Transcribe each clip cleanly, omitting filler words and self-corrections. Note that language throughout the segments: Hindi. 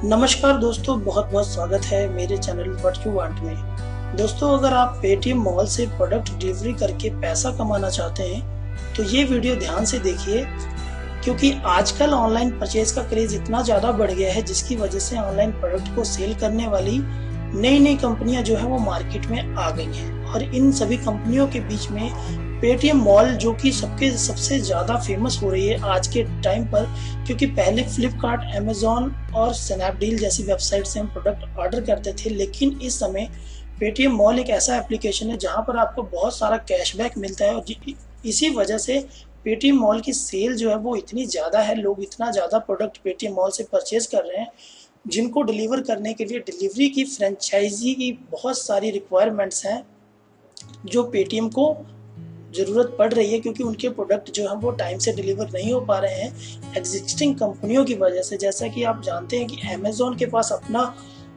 नमस्कार दोस्तों, बहुत बहुत स्वागत है मेरे चैनल व्हाट यू वांट में। दोस्तों, अगर आप पेटीएम मॉल से प्रोडक्ट डिलीवरी करके पैसा कमाना चाहते हैं तो ये वीडियो ध्यान से देखिए, क्योंकि आजकल ऑनलाइन परचेज का क्रेज इतना ज़्यादा बढ़ गया है जिसकी वजह से ऑनलाइन प्रोडक्ट को सेल करने वाली नई नई कंपनियां जो है वो मार्केट में आ गई हैं। और इन सभी कंपनियों के बीच में पेटीएम मॉल जो कि सबसे ज़्यादा फेमस हो रही है आज के टाइम पर, क्योंकि पहले फ्लिपकार्ट, अमेजॉन और स्नैपडील जैसी वेबसाइट से हम प्रोडक्ट ऑर्डर करते थे, लेकिन इस समय पेटीएम मॉल एक ऐसा एप्लीकेशन है जहां पर आपको बहुत सारा कैशबैक मिलता है। और इसी वजह से पेटीएम मॉल की सेल जो है वो इतनी ज़्यादा है, लोग इतना ज़्यादा प्रोडक्ट पेटीएम मॉल से परचेज कर रहे हैं, जिनको डिलीवर करने के लिए डिलीवरी की फ्रेंचाइजी की बहुत सारी रिक्वायरमेंट्स हैं जो पेटीएम को ज़रूरत पड़ रही है, क्योंकि उनके प्रोडक्ट जो हैं वो टाइम से डिलीवर नहीं हो पा रहे हैं एग्जिस्टिंग कंपनियों की वजह से। जैसा कि आप जानते हैं कि अमेजॉन के पास अपना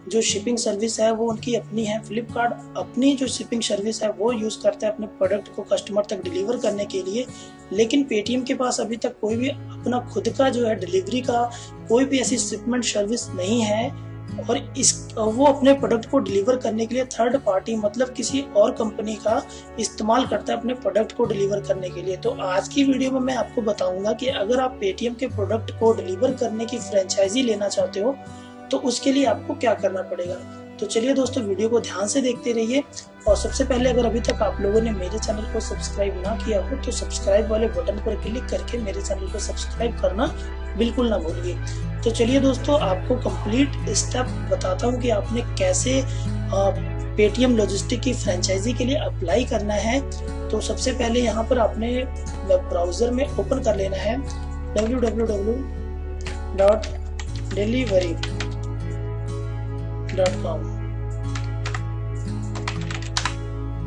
जो शिपिंग सर्विस है वो उनकी अपनी है, फ्लिपकार्ट अपनी जो शिपिंग सर्विस है वो यूज़ करता है अपने प्रोडक्ट को कस्टमर तक डिलीवर करने के लिए, लेकिन पेटीएम के पास अभी तक कोई भी अपना खुद का जो है डिलीवरी का कोई भी ऐसी शिपमेंट सर्विस नहीं है। और वो अपने प्रोडक्ट को डिलीवर करने के लिए थर्ड पार्टी मतलब किसी और कंपनी का इस्तेमाल करता है अपने प्रोडक्ट को डिलीवर करने के लिए। तो आज की वीडियो में मैं आपको बताऊंगा कि अगर आप पेटीएम के प्रोडक्ट को डिलीवर करने की फ्रेंचाइजी लेना चाहते हो तो उसके लिए आपको क्या करना पड़ेगा। तो चलिए दोस्तों, वीडियो को ध्यान से देखते रहिए। और सबसे पहले, अगर अभी तक आप लोगों ने मेरे चैनल को सब्सक्राइब ना किया हो तो सब्सक्राइब वाले बटन पर क्लिक करके मेरे चैनल को सब्सक्राइब करना बिल्कुल ना भूलिए। तो चलिए दोस्तों, आपको कंप्लीट स्टेप बताता हूँ कि आपने कैसे पेटीएम लॉजिस्टिक की फ्रेंचाइजी के लिए अप्लाई करना है। तो सबसे पहले यहाँ पर आपने वेब ब्राउजर में ओपन कर लेना है www.delivery.com।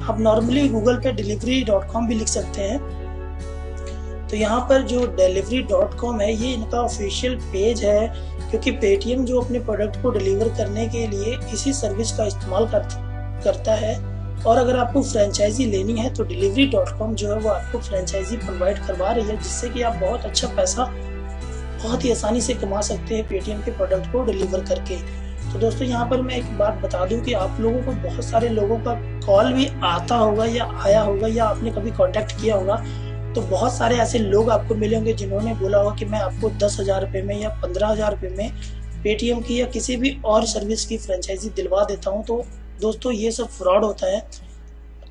आप नॉर्मली गूगल पे delivery.com भी लिख सकते हैं। तो यहाँ पर जो delivery.com है ये इनका ऑफिशियल पेज है, क्योंकि पेटीएम जो अपने प्रोडक्ट को डिलीवर करने के लिए इसी सर्विस का इस्तेमाल करता है। और अगर आपको फ्रेंचाइजी लेनी है तो delivery.com जो है वो आपको फ्रेंचाइजी प्रोवाइड करवा रही है, जिससे कि आप बहुत अच्छा पैसा बहुत ही आसानी से कमा सकते हैं पेटीएम के प्रोडक्ट को डिलीवर करके। तो दोस्तों, यहाँ पर मैं एक बात बता दूं कि आप लोगों को बहुत सारे लोगों का कॉल भी आता होगा या आया होगा या आपने कभी कांटेक्ट किया होगा, तो बहुत सारे ऐसे लोग आपको मिले होंगे जिन्होंने बोला होगा कि मैं आपको 10,000 रुपये में या 15,000 रुपये में पेटीएम की या किसी भी और सर्विस की फ्रेंचाइजी दिलवा देता हूँ। तो दोस्तों, ये सब फ्रॉड होता है,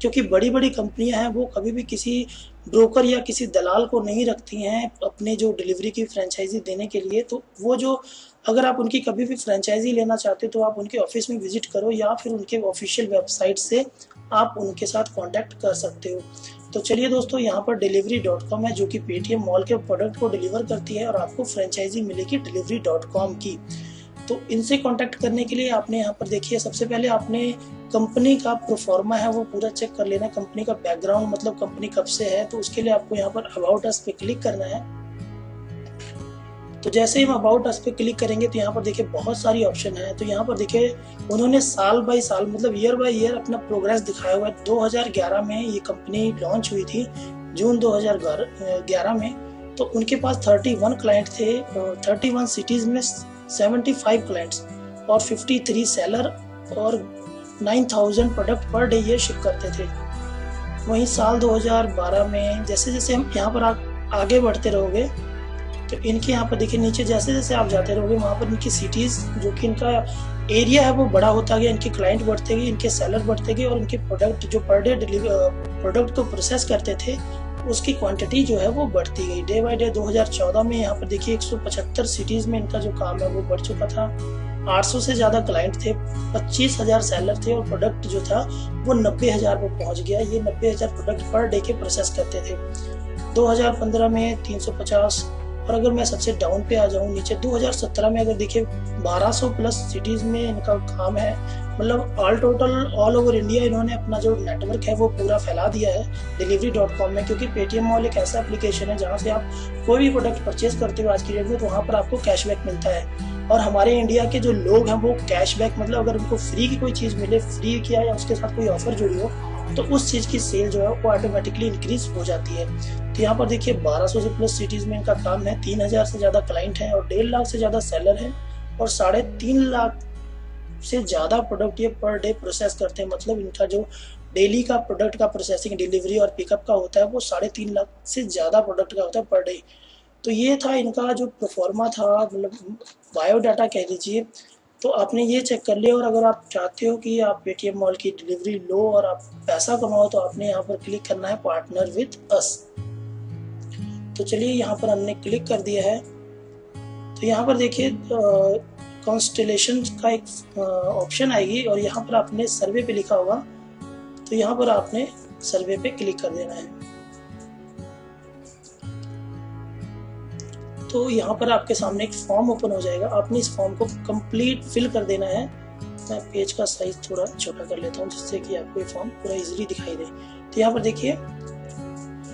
क्योंकि बड़ी बड़ी कंपनियां हैं वो कभी भी किसी ब्रोकर या किसी दलाल को नहीं रखती हैं अपने जो डिलीवरी की फ्रेंचाइजी देने के लिए। तो वो जो अगर आप उनकी कभी भी फ्रेंचाइजी लेना चाहते हो तो आप उनके ऑफिस में विजिट करो या फिर उनके ऑफिशियल वेबसाइट से आप उनके साथ कांटेक्ट कर सकते हो। तो चलिए दोस्तों, यहाँ पर delivery.com है जो कि पेटीएम मॉल के प्रोडक्ट को डिलीवर करती है और आपको फ्रेंचाइजी मिलेगी delivery.com की। तो इनसे कांटेक्ट करने के लिए आपने यहाँ पर देखिए, सबसे पहले आपने कंपनी का प्रोफॉर्मा है वो पूरा चेक कर लेना, कंपनी का बैकग्राउंड मतलब कंपनी कब से है। तो उसके लिए आपको यहाँ पर अबाउट अस पे क्लिक करना है। तो जैसे ही हम अबाउट अस पे क्लिक करेंगे तो यहाँ पर देखिए बहुत सारी ऑप्शन है। तो यहाँ पर देखिए उन्होंने साल बाय साल मतलब ईयर बाय ईयर अपना प्रोग्रेस दिखाया हुआ है। 2011 में ये कंपनी लॉन्च हुई थी, जून 2011 में। तो उनके पास 31 क्लाइंट थे, 31 सिटीज में 75 क्लाइंट्स और 53 सेलर और 9,000 प्रोडक्ट पर डे ये शिप करते थे। वहीं साल 2012 में जैसे जैसे हम यहाँ पर आगे बढ़ते रहोगे तो इनके यहाँ पर देखिए नीचे जैसे जैसे आप जाते रहोगे वहाँ पर इनकी सिटीज़ जो कि इनका एरिया है वो बड़ा होता गया, इनके क्लाइंट बढ़ते गए, इनके सेलर बढ़ते गए और इनके प्रोडक्ट जो पर डे प्रोडक्ट को प्रोसेस करते थे उसकी क्वांटिटी जो है वो बढ़ती गई डे बाय डे। 2014 में यहाँ पर देखिए 175 सिटीज़ में इनका जो काम है वो बढ़ चुका था, 800 से ज़्यादा क्लाइंट थे, 25,000 सेलर थे और प्रोडक्ट जो था वो 90,000 पर पहुँच गया। ये 90,000 प्रोडक्ट पर डे के प्रोसेस करते थे। 2015 में 350। और अगर मैं सबसे डाउन पे आ जाऊँ नीचे, 2017 में अगर देखिए 1200 प्लस सिटीज़ में इनका काम है, मतलब ऑल ओवर इंडिया इन्होंने अपना जो नेटवर्क है वो पूरा फैला दिया है delivery.com में। क्योंकि पेटीएम मॉल एक ऐसा एप्लीकेशन है जहाँ से आप कोई भी प्रोडक्ट परचेज करते हो आज की डेट में तो वहाँ पर आपको कैशबैक मिलता है। और हमारे इंडिया के जो लोग हैं वो कैशबैक मतलब अगर उनको फ्री की कोई चीज़ मिले, फ्री किया या उसके साथ कोई ऑफर जुड़ी हो तो उस चीज़ की सेल जो है वो ऑटोमेटिकली इंक्रीज हो जाती है। तो यहाँ पर देखिए 1200 से प्लस सिटीज़ में इनका काम है, 3000 से ज़्यादा क्लाइंट हैं और 1.5 लाख से ज़्यादा सेलर हैं और 3.5 लाख से ज़्यादा प्रोडक्ट ये पर डे प्रोसेस करते हैं। मतलब इनका जो डेली का प्रोडक्ट का प्रोसेसिंग, डिलीवरी और पिकअप का होता है वो 3.5 लाख से ज़्यादा प्रोडक्ट का होता है पर डे। तो ये था इनका जो प्रोफॉर्मा था, मतलब बायोडाटा कह लीजिए। तो आपने ये चेक कर लिया, और अगर आप चाहते हो कि आप पेटीएम मॉल की डिलीवरी लो और आप पैसा कमाओ तो आपने यहाँ पर क्लिक करना है पार्टनर विथ अस। तो चलिए यहाँ पर हमने क्लिक कर दिया है। तो यहाँ पर देखिए कॉन्स्टेलेशन का एक ऑप्शन आएगी और यहाँ पर आपने सर्वे पे लिखा होगा, तो यहाँ पर आपने सर्वे पे क्लिक कर देना है। तो यहाँ पर आपके सामने एक फॉर्म ओपन हो जाएगा, आपने इस फॉर्म को कंप्लीट फिल कर देना है। मैं पेज का साइज थोड़ा छोटा कर लेता हूँ जिससे कि आपको ये फॉर्म पूरा इजीली दिखाई दे। तो यहाँ पर देखिए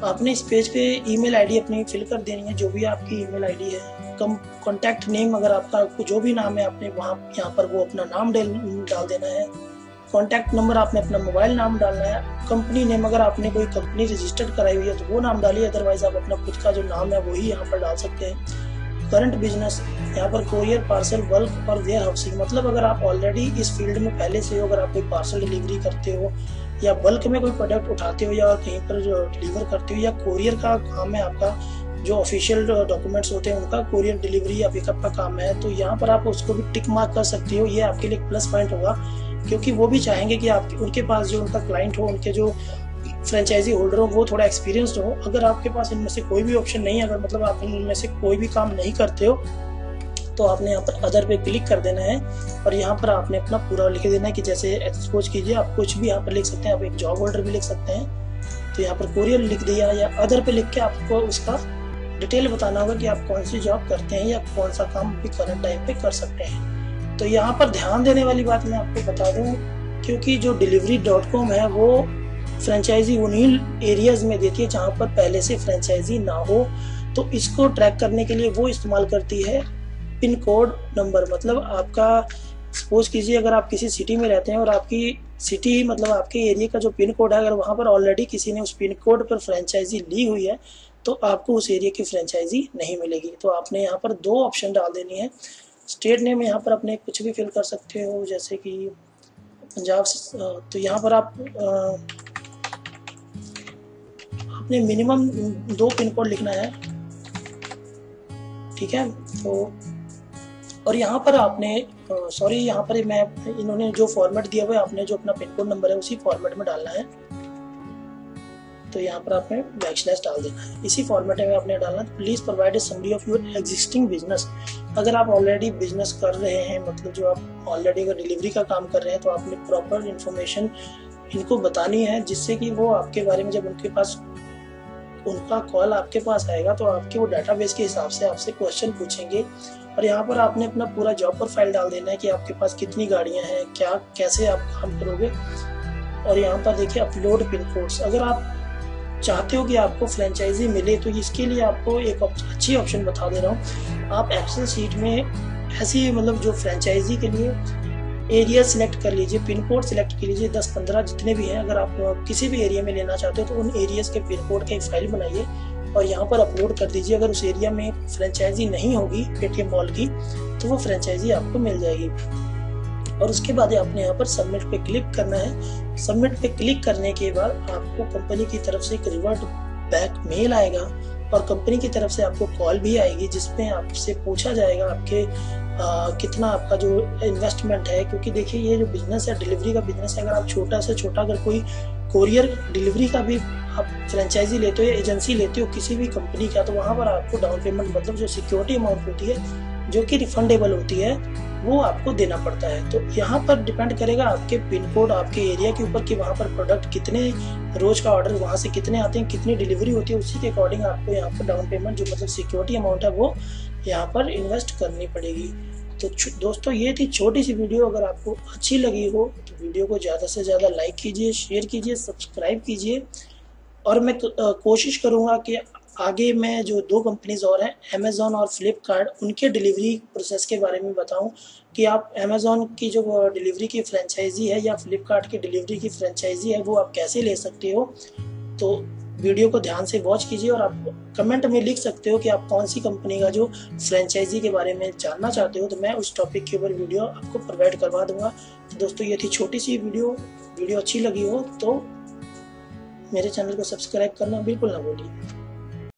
आपने इस पेज पे ईमेल आईडी अपनी फिल कर देनी है, जो भी आपकी ईमेल आईडी है। कॉन्टैक्ट नेम अगर आपका जो भी नाम है आपने वहाँ यहाँ पर वो अपना नाम डाल देना है। कॉन्टैक्ट नंबर आपने अपना मोबाइल नाम डालना है। कंपनी नेम अगर आपने कोई कंपनी रजिस्टर्ड कराई हुई है तो वो नाम डालिए, अदरवाइज आप अपना खुद का जो नाम है वही यहाँ पर डाल सकते हैं। करंट बिजनेस, यहाँ पर कोरियर, पार्सल, बल्क और वेयर हाउसिंग, मतलब अगर आप ऑलरेडी इस फील्ड में पहले से हो, अगर आप कोई पार्सल डिलीवरी करते हो या बल्क में कोई प्रोडक्ट उठाते हो या कहीं पर जो डिलीवर करते हो, या कोरियर का काम है आपका, जो ऑफिशियल डॉक्यूमेंट्स होते हैं उनका कोरियर डिलीवरी या पिकअप का काम है, तो यहाँ पर आप उसको भी टिक मार्क कर सकते हो। ये आपके लिए प्लस पॉइंट होगा, क्योंकि वो भी चाहेंगे कि आप उनके पास जो उनका क्लाइंट हो, उनके जो फ्रेंचाइजी होल्डर हो वो थोड़ा एक्सपीरियंस्ड हो। अगर आपके पास इनमें से कोई भी ऑप्शन नहीं है, अगर मतलब आप इनमें से कोई भी काम नहीं करते हो, तो आपने यहाँ पर अदर पे क्लिक कर देना है और यहाँ पर आपने अपना पूरा लिख देना है कि जैसे एक्सपोज कीजिए, आप कुछ भी यहाँ पर लिख सकते हैं, आप एक जॉब होल्डर भी लिख सकते हैं। तो यहाँ पर कोरियर लिख दिया, या अदर पे लिख के आपको उसका डिटेल बताना होगा कि आप कौन सी जॉब करते हैं या कौन सा काम भी करंट टाइम पे कर सकते हैं। तो यहाँ पर ध्यान देने वाली बात मैं आपको बता दूं, क्योंकि जो delivery.com है वो फ्रेंचाइजी उन्हीं एरियाज में देती है जहाँ पर पहले से फ्रेंचाइजी ना हो। तो इसको ट्रैक करने के लिए वो इस्तेमाल करती है पिन कोड नंबर। मतलब आपका सपोज कीजिए अगर आप किसी सिटी में रहते हैं और आपकी सिटी मतलब आपके एरिया का जो पिन कोड है, अगर वहाँ पर ऑलरेडी किसी ने उस पिन कोड पर फ्रेंचाइजी ली हुई है तो आपको उस एरिया की फ्रेंचाइजी नहीं मिलेगी। तो आपने यहाँ पर 2 ऑप्शन डाल देनी है। स्टेट नेम यहाँ पर अपने कुछ भी फिल कर सकते हो, जैसे कि पंजाब। तो यहाँ पर आप अपने मिनिमम 2 पिन कोड लिखना है, ठीक है। तो और यहाँ पर आपने यहाँ पर मैं इन्होंने जो फॉर्मेट दिया हुआ है, आपने जो अपना पिन कोड नंबर है उसी फॉर्मेट में डालना है। तो यहाँ पर आपने बैकस्लैश डाल देना है, इसी फॉर्मेट में आपने डालना है। Please provide a summary of your existing business. अगर आप ऑलरेडी बिजनेस कर रहे हैं, मतलब जो आप ऑलरेडी अगर डिलीवरी का काम कर रहे हैं, तो आपने प्रॉपर इन्फॉर्मेशन इनको बतानी है, जिससे कि वो आपके बारे में जब उनका कॉल आपके पास आएगा तो आपके वो डाटाबेस के हिसाब से आपसे क्वेश्चन पूछेंगे। और यहाँ पर आपने अपना पूरा जॉब प्रोफाइल डाल देना है कि आपके पास कितनी गाड़ियाँ हैं, क्या कैसे आप काम करोगे। और यहाँ पर देखिए अपलोड पिन कोड्स, अगर आप चाहते हो कि आपको फ्रेंचाइजी मिले तो इसके लिए आपको एक अच्छी ऑप्शन बता दे रहा हूँ। आप एक्सेल शीट में ऐसी मतलब जो फ्रेंचाइजी के लिए एरिया सिलेक्ट कर लीजिए, पिन कोड सिलेक्ट कर लीजिए, 10-15 जितने भी हैं। अगर आप किसी भी एरिया में लेना चाहते हो तो उन एरियाज के पिन कोड का एक फाइल बनाइए और यहाँ पर अपलोड कर दीजिए। अगर उस एरिया में फ्रेंचाइजी नहीं होगी पेटीएम मॉल की तो वो फ्रेंचाइजी आपको मिल जाएगी। और उसके बाद आपने यहाँ पर सबमिट पे क्लिक करना है। सबमिट पे क्लिक करने के बाद आपको कंपनी की तरफ से एक रिवर्ट बैक मेल आएगा और कंपनी की तरफ से आपको कॉल भी आएगी, जिसमें आपसे पूछा जाएगा आपके कितना आपका जो इन्वेस्टमेंट है। क्योंकि देखिए ये जो बिजनेस है, डिलीवरी का बिजनेस है, अगर आप छोटा से छोटा अगर कोई कोरियर डिलीवरी का भी आप फ्रेंचाइजी लेते हो या एजेंसी लेते हो किसी भी कंपनी का, तो वहाँ पर आपको डाउन पेमेंट मतलब जो सिक्योरिटी अमाउंट होती है जो कि रिफंडेबल होती है वो आपको देना पड़ता है। तो यहाँ पर डिपेंड करेगा आपके पिन कोड, आपके एरिया के ऊपर कि वहाँ पर प्रोडक्ट कितने रोज का ऑर्डर वहाँ से कितने आते हैं, कितनी डिलीवरी होती है, उसी के अकॉर्डिंग आपको यहाँ पर डाउन पेमेंट जो मतलब सिक्योरिटी अमाउंट है वो यहाँ पर इन्वेस्ट करनी पड़ेगी। तो दोस्तों ये थी छोटी सी वीडियो। अगर आपको अच्छी लगी हो तो वीडियो को ज़्यादा से ज़्यादा लाइक कीजिए, शेयर कीजिए, सब्सक्राइब कीजिए। और मैं कोशिश करूँगा कि आगे मैं जो 2 कंपनीज और हैं अमेज़ॉन और फ्लिपकार्ट, उनके डिलीवरी प्रोसेस के बारे में बताऊं कि आप अमेज़ॉन की जो डिलीवरी की फ्रेंचाइजी है या फ्लिपकार्ट की डिलीवरी की फ्रेंचाइजी है वो आप कैसे ले सकते हो। तो वीडियो को ध्यान से वॉच कीजिए और आप कमेंट में लिख सकते हो कि आप कौन सी कंपनी का जो फ्रेंचाइजी के बारे में जानना चाहते हो, तो मैं उस टॉपिक के ऊपर वीडियो आपको प्रोवाइड करवा दूंगा। तो दोस्तों ये थी छोटी सी वीडियो अच्छी लगी हो तो मेरे चैनल को सब्सक्राइब करना बिल्कुल ना भूलिए।